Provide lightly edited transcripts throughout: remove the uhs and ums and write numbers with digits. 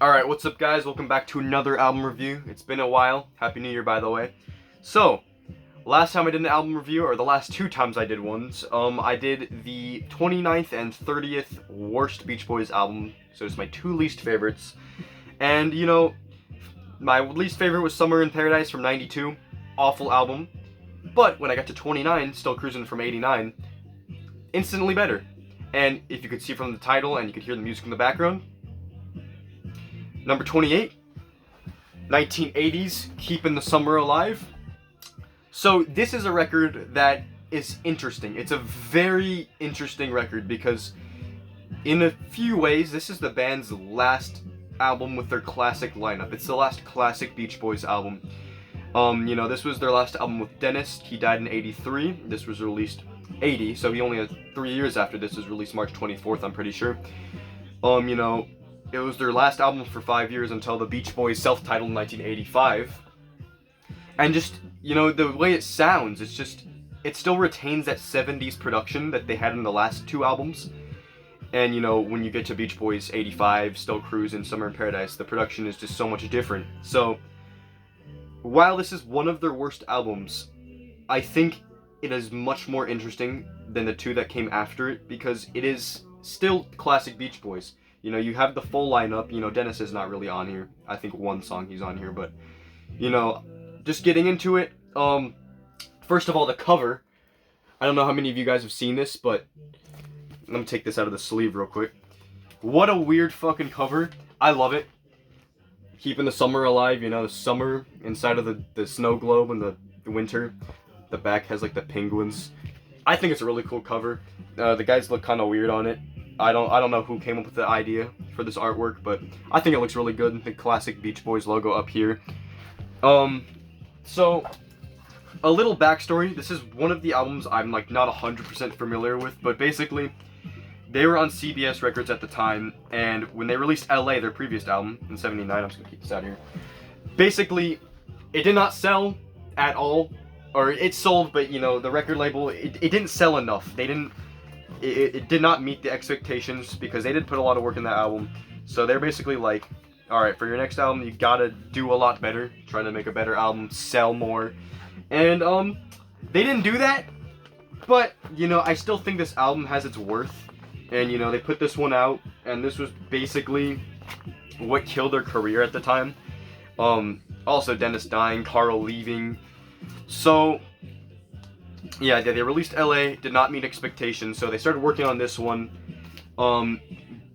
Alright, what's up guys? Welcome back to another album review. It's been a while. Happy New Year, by the way. So, last time I did an album review, or the last two times I did ones, I did the 29th and 30th worst Beach Boys album. So it's my two least favorites. And, my least favorite was Summer in Paradise from 92. Awful album. But when I got to 29, Still Cruising from 89, instantly better. And if you could see from the title and you could hear the music in the background, number 28, 1980s, Keepin' the Summer Alive. So this is a record that is interesting. It's a very interesting record because in a few ways, this is the band's last album with their classic lineup. It's the last classic Beach Boys album. This was their last album with Dennis. He died in 83. This was released 80, so he only had 3 years after this was released March 24th, I'm pretty sure. It was their last album for 5 years until the Beach Boys self-titled in 1985. And just, the way it sounds, it still retains that 70s production that they had in the last two albums. And, when you get to Beach Boys 85, Still Cruising, Summer in Paradise, the production is just so much different. So, while this is one of their worst albums, I think it is much more interesting than the two that came after it because it is still classic Beach Boys. You have the full lineup. Dennis is not really on here. I think one song he's on here, but, just getting into it. First of all, the cover. I don't know how many of you guys have seen this, but let me take this out of the sleeve real quick. What a weird fucking cover. I love it. Keeping the summer alive, the summer inside of the snow globe and the winter. The back has, like, the penguins. I think it's a really cool cover. The guys look kind of weird on it. I don't know who came up with the idea for this artwork, but I think it looks really good. The classic Beach Boys logo up here. So a little backstory. This is one of the albums I'm not 100% familiar with, but basically they were on CBS Records at the time, and when they released LA, their previous album in '79, I'm just gonna keep this out here. Basically, it did not sell at all, or it sold, but the record label it didn't sell enough. It did not meet the expectations because they did put a lot of work in that album. So they're basically like, alright, for your next album, you gotta do a lot better. Try to make a better album, sell more. And, they didn't do that. But, I still think this album has its worth. And, they put this one out. And this was basically what killed their career at the time. Also, Dennis dying, Carl leaving. So, yeah, they released LA, did not meet expectations, so they started working on this one.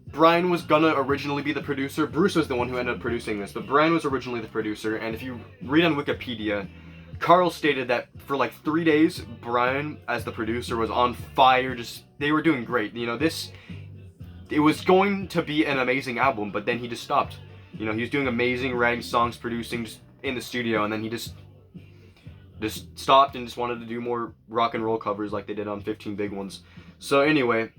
Brian was gonna originally be the producer. Bruce was the one who ended up producing this, but Brian was originally the producer, and if you read on Wikipedia, Carl stated that for like 3 days, Brian, as the producer, was on fire. They were doing great. It was going to be an amazing album, but then he just stopped. He was doing amazing, writing songs, producing just in the studio, and then he just stopped and just wanted to do more rock and roll covers like they did on 15 Big Ones. So anyway,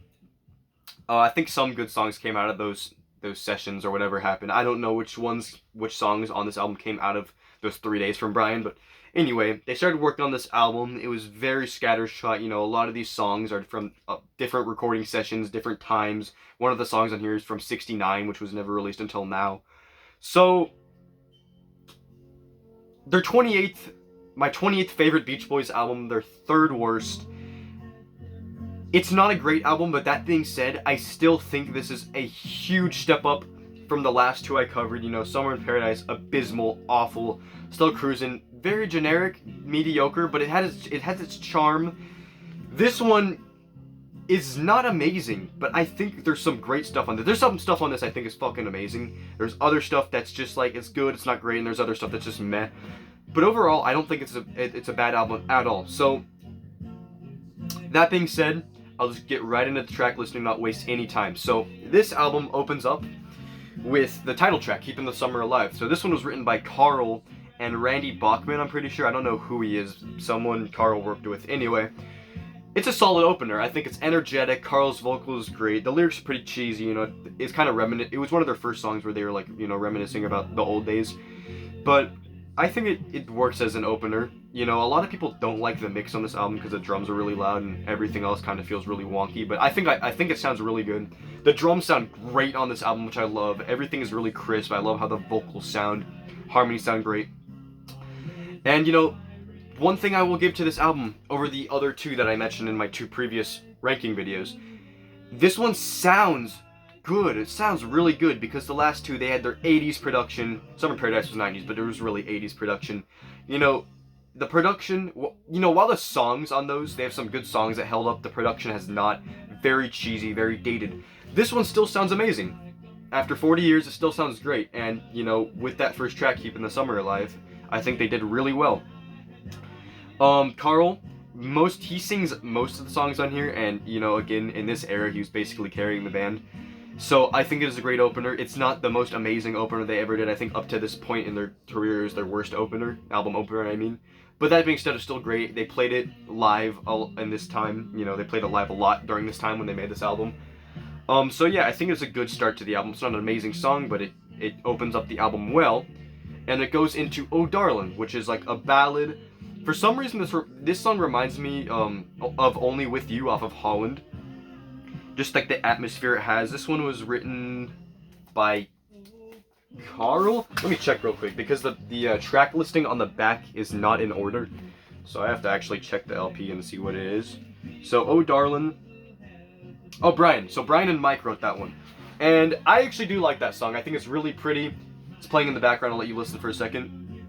I think some good songs came out of those sessions or whatever happened. I don't know which songs on this album came out of those 3 days from Brian, but anyway, they started working on this album. It was very scattershot. A lot of these songs are from different recording sessions, different times. One of the songs on here is from '69, which was never released until now. So, my 28th favorite Beach Boys album, their third worst. It's not a great album, but that being said, I still think this is a huge step up from the last two I covered. Summer in Paradise, abysmal, awful. Still Cruising, very generic, mediocre, but it has its charm. This one is not amazing, but I think there's some great stuff on this. There's some stuff on this I think is fucking amazing. There's other stuff that's just like, it's good, it's not great, and there's other stuff that's just meh. But overall, I don't think it's a bad album at all. So, that being said, I'll just get right into the track listing, not waste any time. So, this album opens up with the title track, Keepin' the Summer Alive. So, this one was written by Carl and Randy Bachman, I'm pretty sure. I don't know who he is. Someone Carl worked with. Anyway, it's a solid opener. I think it's energetic. Carl's vocal is great. The lyrics are pretty cheesy. It's kind of reminiscent. It was one of their first songs where they were like, reminiscing about the old days. But I think it works as an opener. You know, a lot of people don't like the mix on this album because the drums are really loud and everything else kind of feels really wonky. But I think it sounds really good. The drums sound great on this album, which I love. Everything is really crisp. I love how the vocals sound, harmonies sound great. And you know, one thing I will give to this album over the other two that I mentioned in my two previous ranking videos, this one sounds good. It sounds really good because the last two, they had their 80s production. Summer Paradise was 90s, but it was really 80s production. You know, the production, you know, while the songs on those, they have some good songs that held up, the production has not. Very cheesy, very dated. This one still sounds amazing. After 40 years, it still sounds great. And, you know, with that first track, Keepin' the Summer Alive, I think they did really well. Carl, he sings most of the songs on here, and, you know, again, in this era, he was basically carrying the band. So I think it is a great opener. It's not the most amazing opener they ever did. I think up to this point in their career is their worst opener, album opener, I mean. But that being said, it's still great. They played it live in this time. You know, they played it live a lot during this time when they made this album. So yeah, I think it's a good start to the album. It's not an amazing song, but it opens up the album well. And it goes into Oh Darlin', which is like a ballad. For some reason, this song reminds me of Only With You off of Holland. Just like the atmosphere it has. This one was written by Carl? Let me check real quick, because the track listing on the back is not in order. So I have to actually check the LP and see what it is. So, Oh Darlin'. Oh, Brian. So Brian and Mike wrote that one. And I actually do like that song. I think it's really pretty. It's playing in the background. I'll let you listen for a second.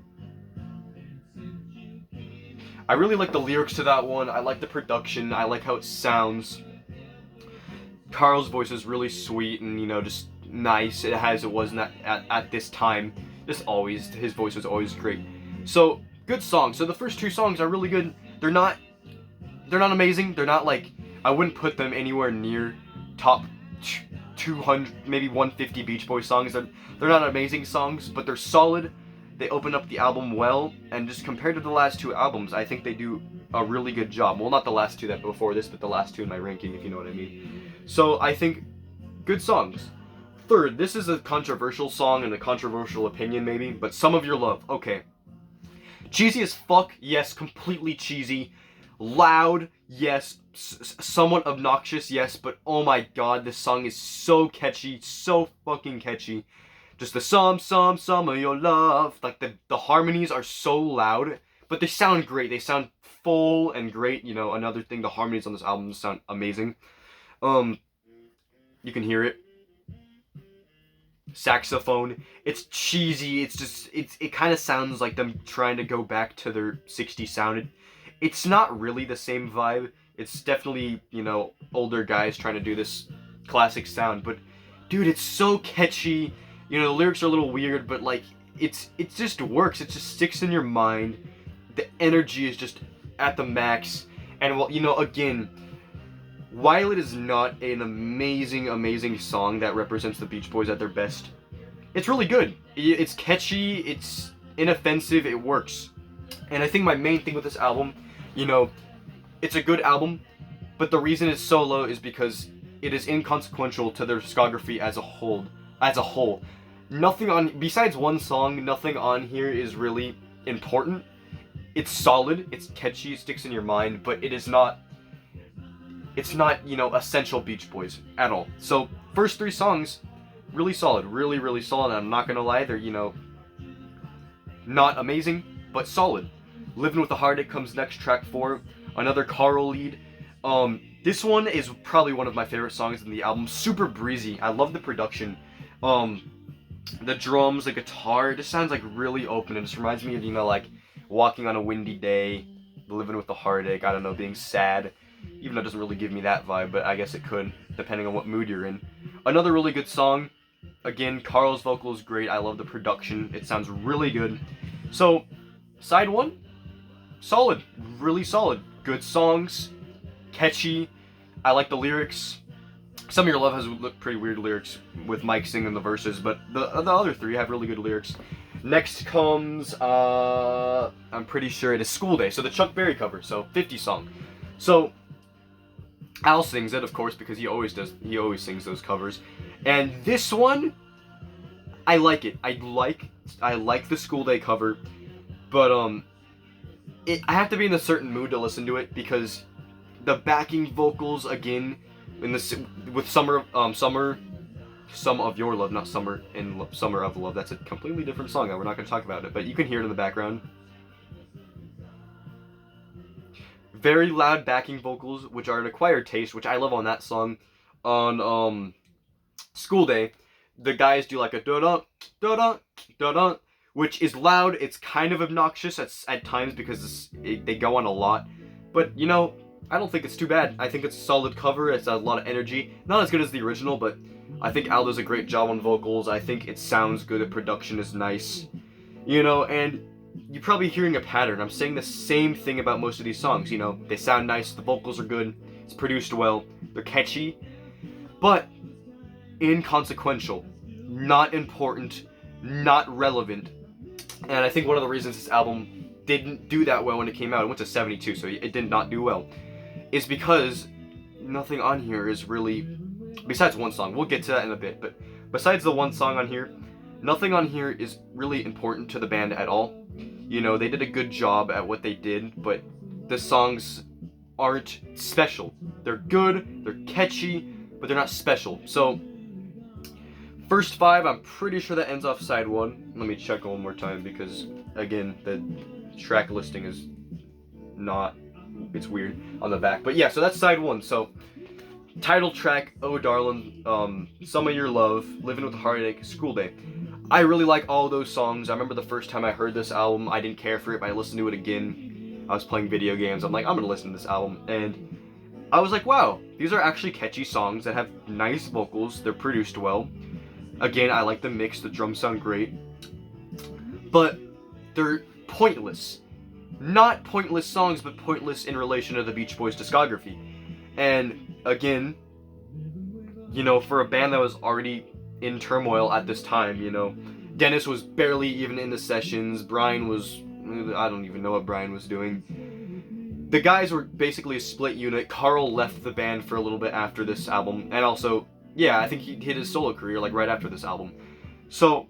I really like the lyrics to that one. I like the production. I like how it sounds. Carl's voice is really sweet and, you know, just nice. It was at this time. Just always, his voice was always great. So, good song. So the first two songs are really good. They're not amazing. They're not like, I wouldn't put them anywhere near top 200, maybe 150 Beach Boys songs. They're not amazing songs, but they're solid. They open up the album well, and just compared to the last two albums, I think they do a really good job. Well, not the last two that before this, but the last two in my ranking, if you know what I mean. So I think good songs. Third, this is a controversial song and a controversial opinion maybe, but Some of Your Love. Okay. Cheesy as fuck, yes, completely cheesy. Loud, yes. Somewhat obnoxious, yes, but oh my god, this song is so catchy, so fucking catchy. Just the some of your love. Like the harmonies are so loud, but they sound great. They sound full and great. You know, another thing, the harmonies on this album sound amazing. You can hear it. Saxophone. It's cheesy. It's just it kind of sounds like them trying to go back to their 60s sounded. It's not really the same vibe. It's definitely, you know, older guys trying to do this classic sound, but dude, it's so catchy. You know, the lyrics are a little weird, but like it just works. It just sticks in your mind. The energy is just at the max. And well, you know, again, while it is not an amazing song that represents the Beach Boys at their best, it's really good. It's catchy, it's inoffensive, it works. And I think my main thing with this album, you know, it's a good album, but the reason it's so low is because it is inconsequential to their discography as a whole. Nothing on, besides one song, nothing on here is really important. It's solid, it's catchy, it sticks in your mind, but it's not, you know, essential Beach Boys at all. So, first three songs, really solid, really solid. I'm not gonna lie, they're, you know, not amazing, but solid. Living with a Heartache comes next, track 4, another Carl lead. This one is probably one of my favorite songs in the album. Super breezy. I love the production. The drums, the guitar, it just sounds like really open. It just reminds me of, you know, like walking on a windy day, living with a heartache, I don't know, being sad. Even though it doesn't really give me that vibe, but I guess it could, depending on what mood you're in. Another really good song. Again, Carl's vocal is great. I love the production. It sounds really good. So, side 1, solid. Really solid. Good songs. Catchy. I like the lyrics. Some of Your Love has pretty weird lyrics with Mike singing the verses, but the other three have really good lyrics. Next comes, I'm pretty sure it is School Day, so the Chuck Berry cover, so 50 song. So, Al sings it, of course, because he always sings those covers. And this one, I like it. I like the School Day cover, but I have to be in a certain mood to listen to it, because the backing vocals again in this with Some of Your Love, not Summer in Summer of Love. That's a completely different song that we're not going to talk about it, but you can hear it in the background. Very loud backing vocals, which are an acquired taste, which I love on that song. On School Day, the guys do like a da-da, da-da, da-da, which is loud. It's kind of obnoxious at times because they go on a lot. But, you know, I don't think it's too bad. I think it's a solid cover. It's a lot of energy. Not as good as the original, but I think Al does a great job on vocals. I think it sounds good. The production is nice. You know, and you're probably hearing a pattern. I'm saying the same thing about most of these songs. You know, they sound nice. The vocals are good. It's produced well. They're catchy. But inconsequential. Not important. Not relevant. And I think one of the reasons this album didn't do that well when it came out, it went to 72, so it did not do well, is because nothing on here is really, besides one song, we'll get to that in a bit, but besides the one song on here, nothing on here is really important to the band at all. You know, they did a good job at what they did, but the songs aren't special. They're good, they're catchy, but they're not special. So, first 5, I'm pretty sure that ends off side 1. Let me check one more time because, again, the track listing is not, it's weird on the back. But yeah, so that's side 1. So, title track, Oh Darlin, Some of Your Love, Living with a Heartache, School Day. I really like all those songs. I remember the first time I heard this album, I didn't care for it, but I listened to it again. I was playing video games. I'm like, I'm gonna listen to this album. And I was like, wow, these are actually catchy songs that have nice vocals. They're produced well. Again, I like the mix. The drums sound great. But they're pointless. Not pointless songs, but pointless in relation to the Beach Boys' discography. And again, you know, for a band that was already in turmoil at this time, you know, Dennis was barely even in the sessions. Brian was, I don't even know what Brian was doing. The guys were basically a split unit. Carl left the band for a little bit after this album, and also, yeah, I think he hit his solo career like right after this album. So,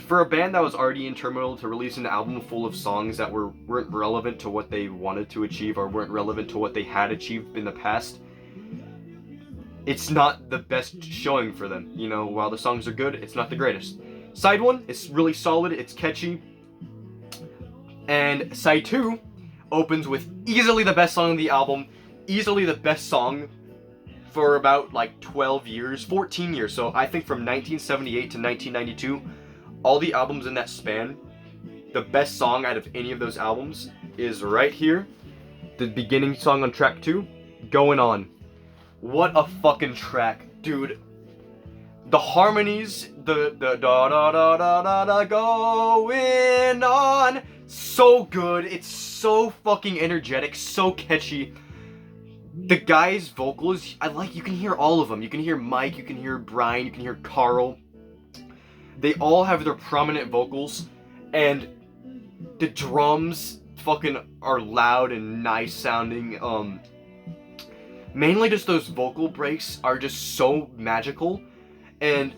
for a band that was already in turmoil to release an album full of songs that weren't relevant to what they wanted to achieve or weren't relevant to what they had achieved in the past, it's not the best showing for them. You know, while the songs are good, it's not the greatest. Side 1 is really solid, it's catchy. And side 2 opens with easily the best song on the album, easily the best song for about like 12 years, 14 years. So I think from 1978 to 1992, all the albums in that span, the best song out of any of those albums is right here. The beginning song on track 2, Going On. What a fucking track, dude. The harmonies, the da da da da da da going on, so good. It's so fucking energetic, so catchy. The guys' vocals, you can hear all of them. You can hear Mike, you can hear Brian, you can hear Carl. They all have their prominent vocals, and the drums fucking are loud and nice sounding. Mainly just those vocal breaks are just so magical, and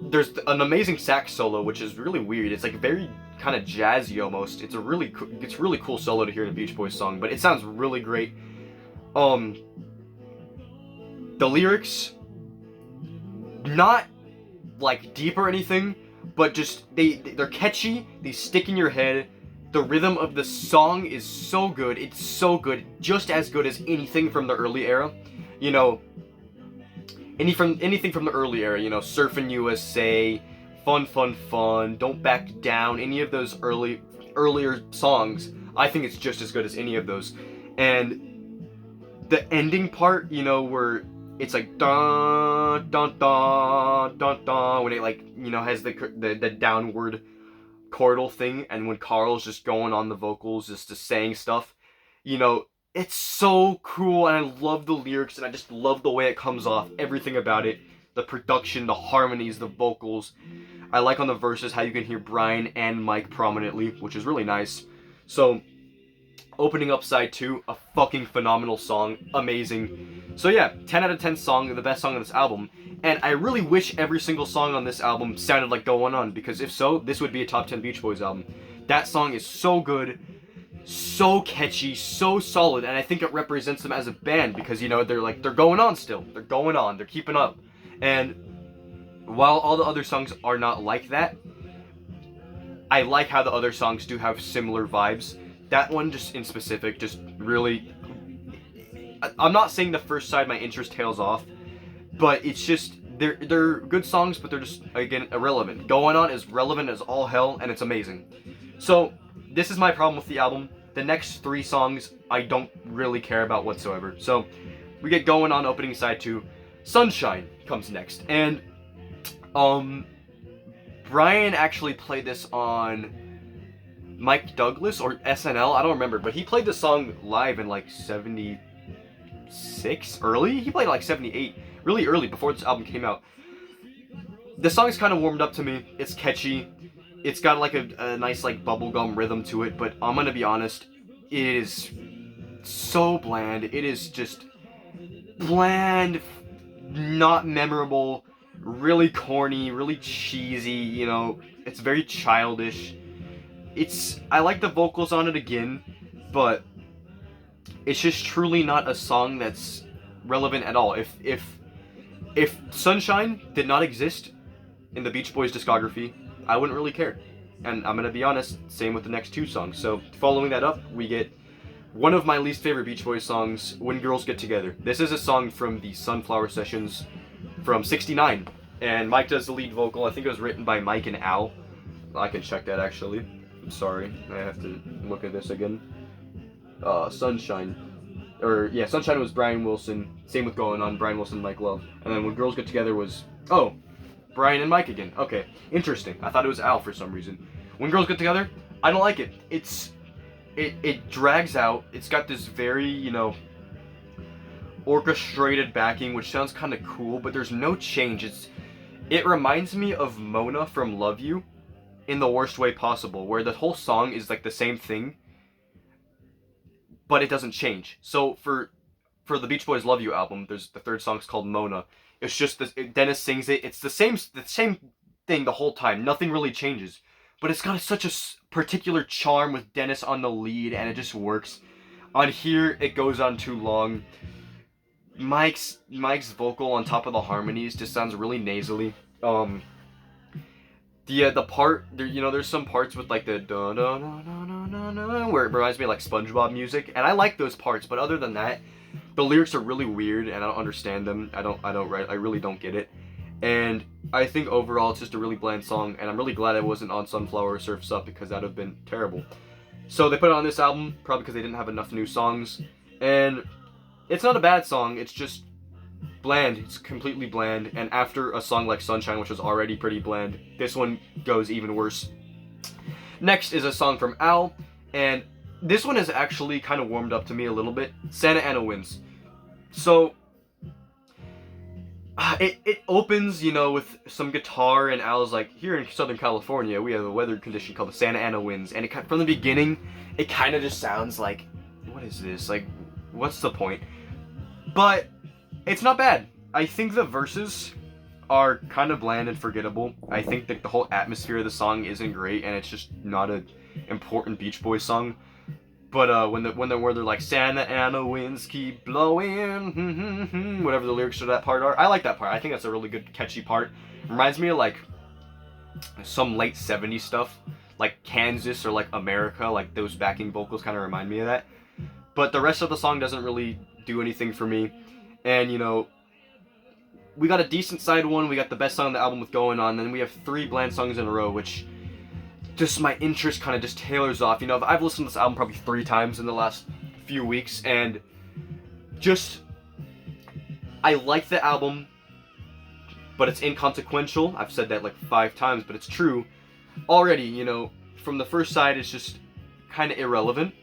there's an amazing sax solo, which is really weird. It's like very kind of jazzy almost. It's really cool solo to hear in a Beach Boys song, but it sounds really great. The lyrics, not like deep or anything, but just they're catchy. They stick in your head. The rhythm of the song is so good. It's so good, just as good as anything from the early era. You know, anything from the early era. You know, Surfin' USA, Fun Fun Fun, Don't Back Down. Any of those earlier songs, I think it's just as good as any of those. And the ending part, you know, where it's like dun dun dun dun dun, when it like, you know, has the downward chordal thing, and when Carl's just going on the vocals, just saying stuff, you know, it's so cool, and I love the lyrics, and I just love the way it comes off, everything about it, the production, the harmonies, the vocals. I like on the verses how you can hear Brian and Mike prominently, which is really nice. So, opening up side 2, a fucking phenomenal song, amazing. So yeah, 10 out of 10 song, the best song on this album. And I really wish every single song on this album sounded like Going On, because if so, this would be a top 10 Beach Boys album. That song is so good, so catchy, so solid, and I think it represents them as a band because, you know, they're going on still. They're going on, they're keeping up. And while all the other songs are not like that, I like how the other songs do have similar vibes. That one just in specific just really... I'm not saying the first side my interest tails off, but it's just they're good songs, but they're just, again, irrelevant. Going On is relevant as all hell, and it's amazing. So this is my problem with the album. The next 3 songs I don't really care about whatsoever. So we get Going On opening side 2. Sunshine comes next, and Brian actually played this on Mike Douglas or SNL, I don't remember, but he played the song live in like 76 early. He played like 78 really early before this album came out. The song's kind of warmed up to me. It's catchy. It's got like a nice like bubblegum rhythm to it, but I'm gonna be honest, it is so bland. It is just bland, not memorable, really corny, really cheesy, you know, it's very childish. I like the vocals on it again, but it's just truly not a song that's relevant at all. If Sunshine did not exist in the Beach Boys discography, I wouldn't really care. And I'm gonna be honest, same with the next 2 songs. So following that up, we get one of my least favorite Beach Boys songs, When Girls Get Together. This is a song from the Sunflower Sessions from '69, and Mike does the lead vocal. I think it was written by Mike and Al. I can check that actually. I'm sorry, I have to look at this again. Sunshine. Sunshine was Brian Wilson. Same with Going On, Brian Wilson, Mike Love. And then When Girls Get Together was, Brian and Mike again. Okay, interesting. I thought it was Al for some reason. When Girls Get Together, I don't like it. It drags out. It's got this very, you know, orchestrated backing, which sounds kind of cool, but there's no change. It reminds me of Mona from Love You in the worst way possible, where the whole song is like the same thing, but it doesn't change. So for the Beach Boys Love You album, there's the 3rd song's called Mona. It's just Dennis sings it. It's the same thing the whole time. Nothing really changes, but it's got such a particular charm with Dennis on the lead, and it just works. On here, it goes on too long. Mike's vocal on top of the harmonies just sounds really nasally. The part there, you know, there's some parts with like the da da da da da da where it reminds me of like SpongeBob music, and I like those parts, but other than that, the lyrics are really weird and I don't understand them. I really don't get it. And I think overall it's just a really bland song, and I'm really glad it wasn't on Sunflower or Surf's Up, because that would have been terrible. So they put it on this album, probably because they didn't have enough new songs, and it's not a bad song, it's just bland. It's completely bland, and after a song like Sunshine, which was already pretty bland, this one goes even worse. Next is a song from Al, and this one has actually kind of warmed up to me a little bit. Santa Ana Winds. So it opens, you know, with some guitar, and Al's like, here in Southern California, we have a weather condition called the Santa Ana Winds, and from the beginning, it kind of just sounds like, what is this? Like, what's the point? But it's not bad. I think the verses are kind of bland and forgettable. I think that the whole atmosphere of the song isn't great, and it's just not an important Beach Boys song. But when they're like, Santa Ana winds keep blowing, whatever the lyrics to that part are, I like that part. I think that's a really good, catchy part. Reminds me of like some late 70s stuff, like Kansas or like America, like those backing vocals kind of remind me of that. But the rest of the song doesn't really do anything for me. And, you know, we got a decent side one, we got the best song on the album with Going On, then we have 3 bland songs in a row, which just my interest kind of just tailors off. You know, I've listened to this album probably 3 times in the last few weeks, and just, I like the album, but it's inconsequential. I've said that like 5 times, but it's true. Already, you know, from the first side, it's just kind of irrelevant.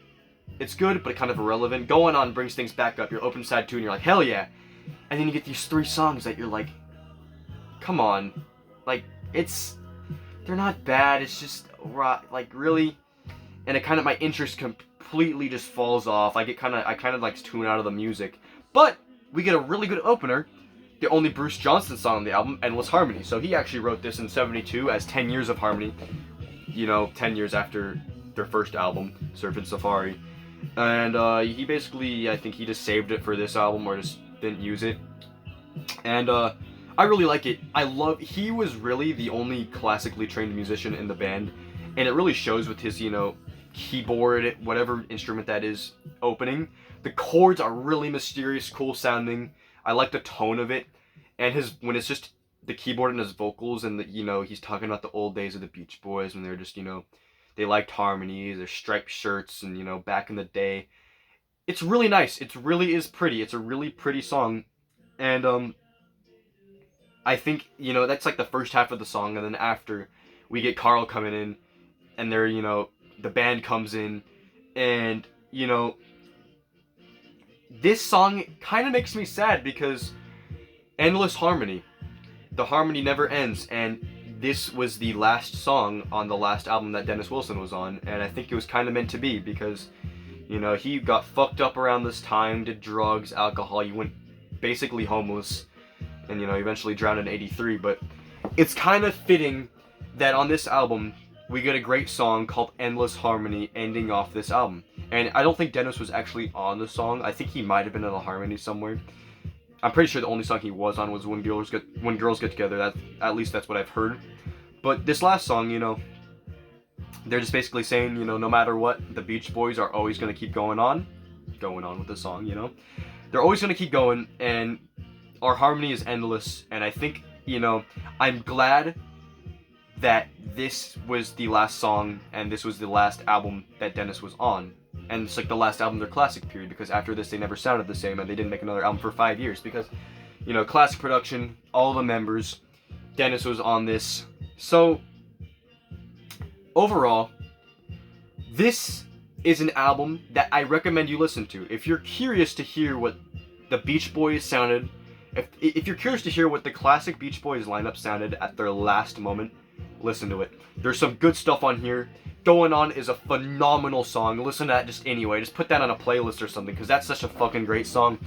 It's good, but kind of irrelevant. Going On brings things back up. You're open side 2, and you're like, hell yeah. And then you get these 3 songs that you're like, come on. Like, they're not bad, it's just, like, really? And it kind of, my interest completely just falls off. I kind of like tune out of the music. But we get a really good opener, the only Bruce Johnston song on the album, Endless Harmony. So he actually wrote this in '72 as 10 Years of Harmony. You know, 10 years after their first album, Surfing Safari. And he basically, I think he just saved it for this album or just didn't use it. And I really like it. He was really the only classically trained musician in the band, and it really shows with his, keyboard, whatever instrument that is, opening. The chords are really mysterious, cool sounding. I like the tone of it, and when it's just the keyboard and his vocals, and he's talking about the old days of the Beach Boys when they're just, they liked harmonies, their striped shirts, and back in the day. It's really nice. It really is pretty. It's a really pretty song, and I think that's like the first half of the song, and then after we get Carl coming in, and they're the band comes in, and this song kind of makes me sad because endless harmony. The harmony never ends, and this was the last song on the last album that Dennis Wilson was on, and I think it was kind of meant to be because, he got fucked up around this time, did drugs, alcohol, he went basically homeless, and, eventually drowned in '83, but it's kind of fitting that on this album, we get a great song called Endless Harmony ending off this album. And I don't think Dennis was actually on the song. I think he might have been in the harmony somewhere. I'm pretty sure the only song he was on was When Girls Get Together. At least that's what I've heard. But this last song, they're just basically saying, no matter what, the Beach Boys are always going to keep going on with the song, They're always going to keep going, and our harmony is endless, and I think, I'm glad that this was the last song, and this was the last album that Dennis was on. And it's like the last album of their classic period, because after this they never sounded the same, and they didn't make another album for 5 years, because, classic production, all the members, Dennis was on this. So, overall, this is an album that I recommend you listen to. If you're curious to hear what the Beach Boys sounded, if you're curious to hear what the classic Beach Boys lineup sounded at their last moment, listen to it. There's some good stuff on here. Going On is a phenomenal song. Listen to that just anyway. Just put that on a playlist or something, because that's such a fucking great song.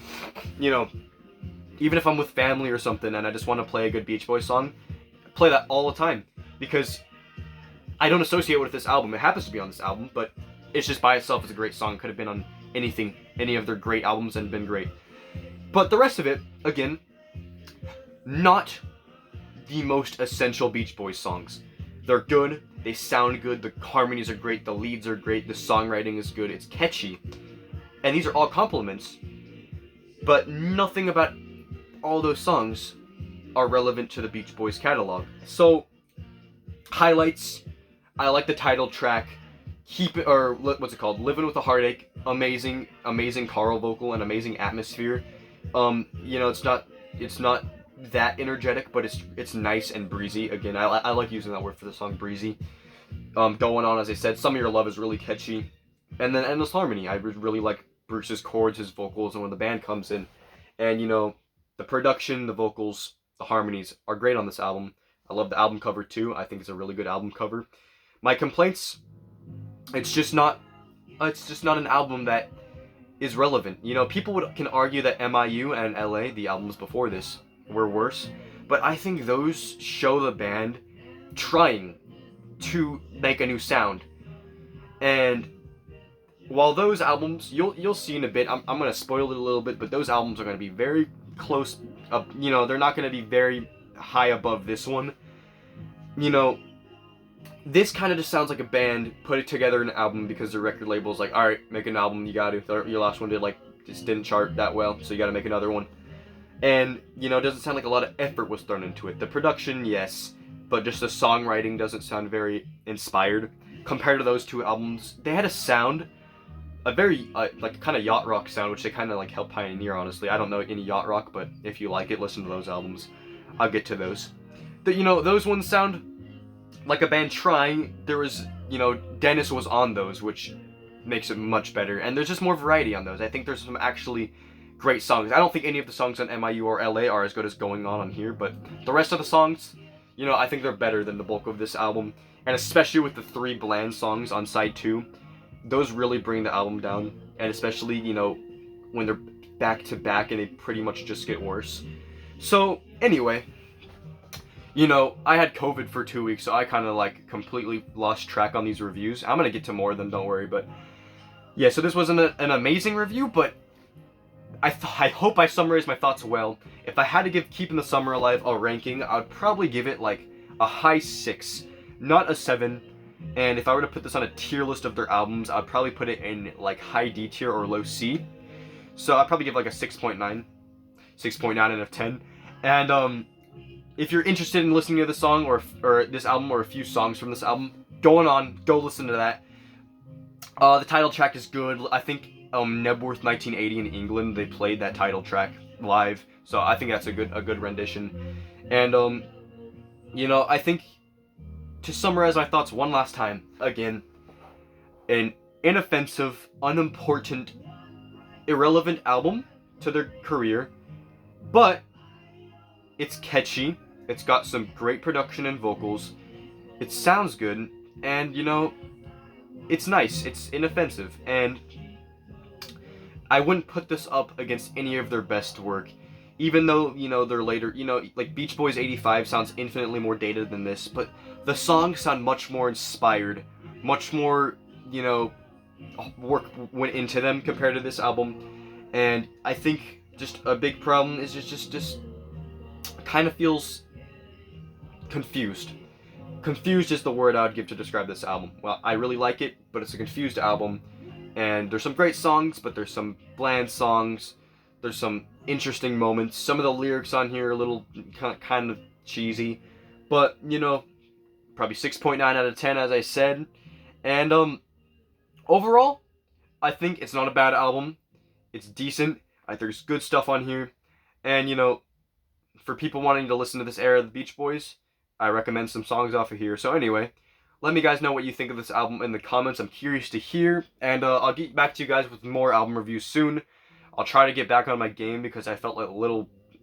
Even if I'm with family or something and I just want to play a good Beach Boys song, play that all the time. Because I don't associate it with this album. It happens to be on this album, but it's just by itself is a great song. Could have been on any of their great albums and been great. But the rest of it, again, not the most essential Beach Boys songs. They're good, they sound good, the harmonies are great, the leads are great, the songwriting is good, it's catchy. And these are all compliments. But nothing about all those songs are relevant to the Beach Boys catalog. So, highlights, I like the title track, what's it called? Living with a Heartache, amazing Carl vocal and amazing atmosphere. It's not that energetic, but it's nice and breezy. Again, I like using that word for the song, breezy. Going On, as I said, Some of Your Love is really catchy. And then Endless Harmony, I really like Bruce's chords, his vocals, and when the band comes in. And, the production, the vocals, the harmonies are great on this album. I love the album cover too. I think it's a really good album cover. My complaints, it's just not an album that is relevant. People can argue that MIU and LA, the albums before this, were worse, but I think those show the band trying to make a new sound. And while those albums, you'll see in a bit, I'm gonna spoil it a little bit, but those albums are gonna be very close up, they're not gonna be very high above this one. This kind of just sounds like a band put it together an album because the record label's like, alright, make an album, you gotta, your last one just didn't chart that well, so you gotta make another one. And, it doesn't sound like a lot of effort was thrown into it. The production, yes, but just the songwriting doesn't sound very inspired. Compared to those two albums, they had a sound, a very, kind of yacht rock sound, which they kind of, helped pioneer, honestly. I don't know any yacht rock, but if you like it, listen to those albums. I'll get to those. Those ones sound like a band trying. There was, Dennis was on those, which makes it much better. And there's just more variety on those. I think there's some actually great songs. I don't think any of the songs on MIU or LA are as good as Going On here, but the rest of the songs, I think they're better than the bulk of this album, and especially with the 3 bland songs on side 2, those really bring the album down, and especially, when they're back to back and they pretty much just get worse. So, anyway, I had COVID for 2 weeks, so I kind of like completely lost track on these reviews. I'm gonna get to more of them, don't worry. But yeah, so this wasn't an amazing review, but I hope I summarized my thoughts well. If I had to give Keepin' the Summer Alive a ranking, I'd probably give it like a high 6, not a 7. And if I were to put this on a tier list of their albums, I'd probably put it in like high D tier or low C. So I'd probably give like a 6.9, 6.9 out of 10. And if you're interested in listening to the song or this album or a few songs from this album, go listen to that. The title track is good. I think Nebworth 1980 in England, they played that title track live, so I think that's a good rendition. And I think, to summarize my thoughts one last time, again, an inoffensive, unimportant, irrelevant album to their career, but it's catchy, it's got some great production and vocals, it sounds good, and it's nice, it's inoffensive, and I wouldn't put this up against any of their best work, even though, they're later, like Beach Boys 85 sounds infinitely more dated than this, but the songs sound much more inspired, much more, work went into them compared to this album, and I think just a big problem is just kind of feels confused. Confused is the word I would give to describe this album. Well, I really like it, but it's a confused album. And there's some great songs, but there's some bland songs. There's some interesting moments. Some of the lyrics on here are a little kind of cheesy. But, probably 6.9 out of 10, as I said. And overall, I think it's not a bad album. It's decent. There's good stuff on here. And, for people wanting to listen to this era of the Beach Boys, I recommend some songs off of here. So anyway, let me guys know what you think of this album in the comments. I'm curious to hear, and I'll get back to you guys with more album reviews soon. I'll try to get back on my game because I felt like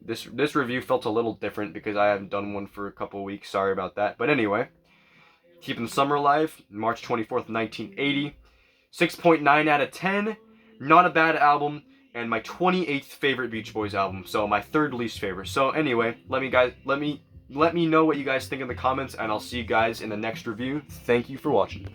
this review felt a little different because I haven't done one for a couple of weeks. Sorry about that. But anyway, Keepin' the Summer Alive, March 24th, 1980. 6.9 out of 10. Not a bad album. And my 28th favorite Beach Boys album. So my third least favorite. So anyway, let me know what you guys think in the comments, and I'll see you guys in the next review. Thank you for watching.